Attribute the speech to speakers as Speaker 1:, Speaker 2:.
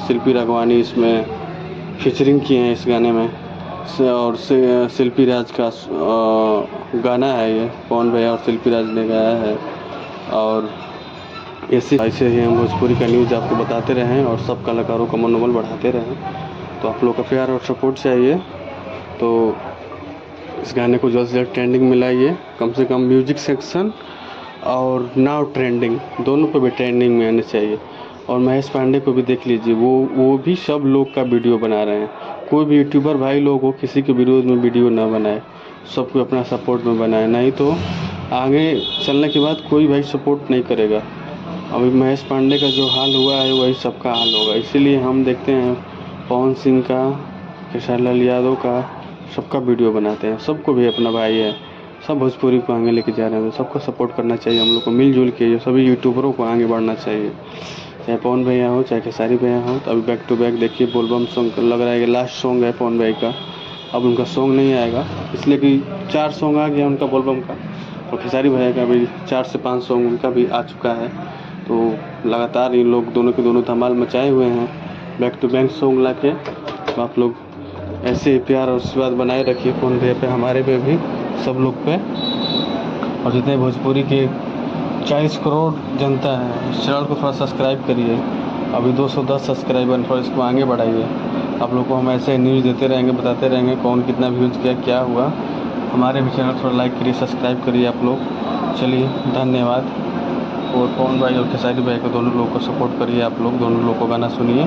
Speaker 1: शिल्पी राघवानी इसमें फीचरिंग किए हैं इस गाने में और शिल्पी राज का गाना है ये, पवन भैया और शिल्पी राज ने गाया है। और ऐसे ही हम भोजपुरी का न्यूज़ आपको बताते रहें और सब कलाकारों का मनोबल बढ़ाते रहें। तो आप लोग का प्यार और सपोर्ट चाहिए, तो इस गाने को जल्द से जल्द ट्रेंडिंग में लाइए। कम से कम म्यूजिक सेक्शन और नाउ ट्रेंडिंग दोनों पे भी ट्रेंडिंग में आने चाहिए। और महेश पांडे को भी देख लीजिए, वो भी सब लोग का वीडियो बना रहे हैं। कोई भी यूट्यूबर भाई लोग हो, किसी के विरोध में वीडियो ना बनाए, सबको अपना सपोर्ट में बनाए, नहीं तो आगे चलने के बाद कोई भाई सपोर्ट नहीं करेगा। अभी महेश पांडे का जो हाल हुआ है वही सबका हाल होगा। इसीलिए हम देखते हैं पवन सिंह का, खेसारी लाल यादव का, सबका वीडियो बनाते हैं। सबको भी अपना भाई है, सब भोजपुरी को आगे लेके जा रहे हैं। सबको सपोर्ट करना चाहिए, हम लोग को मिलजुल के सभी यूट्यूबरों को आगे बढ़ना चाहिए। चाहे पवन भैया हो, चाहे खेसारी भैया हो। तो अभी बैक टू बैक देखिए बोलबम सॉन्ग लग रहा है कि लास्ट सॉन्ग है पवन भैया का। अब उनका सॉन्ग नहीं आएगा, इसलिए कि 4 सॉन्ग आ गया उनका बोलबम का, और खेसारी भैया का भी 4 से 5 सॉन्ग उनका भी आ चुका है। तो लगातार ये लोग दोनों के दोनों धमाल मचाए हुए हैं, बैक टू बैक सॉन्ग ला के। तो आप लोग ऐसे ही प्यार और आशीर्वाद बनाए रखिए पवन भैया पे, हमारे पे भी, सब लोग पे। और जितने भोजपुरी के 40 करोड़ जनता है, इस चैनल को थोड़ा सब्सक्राइब करिए। अभी 210 सब्सक्राइबर, थोड़ा इसको आगे बढ़ाइए। आप लोग को हम ऐसे न्यूज़ देते रहेंगे, बताते रहेंगे कौन कितना व्यूज़ किया, क्या हुआ। हमारे भी चैनल थोड़ा लाइक करिए, सब्सक्राइब करिए आप लोग। चलिए, धन्यवाद। और पवन भाई और खेसारी भाई को, दोनों लोगों को सपोर्ट करिए आप लोग, दोनों लोगों को गाना सुनिए।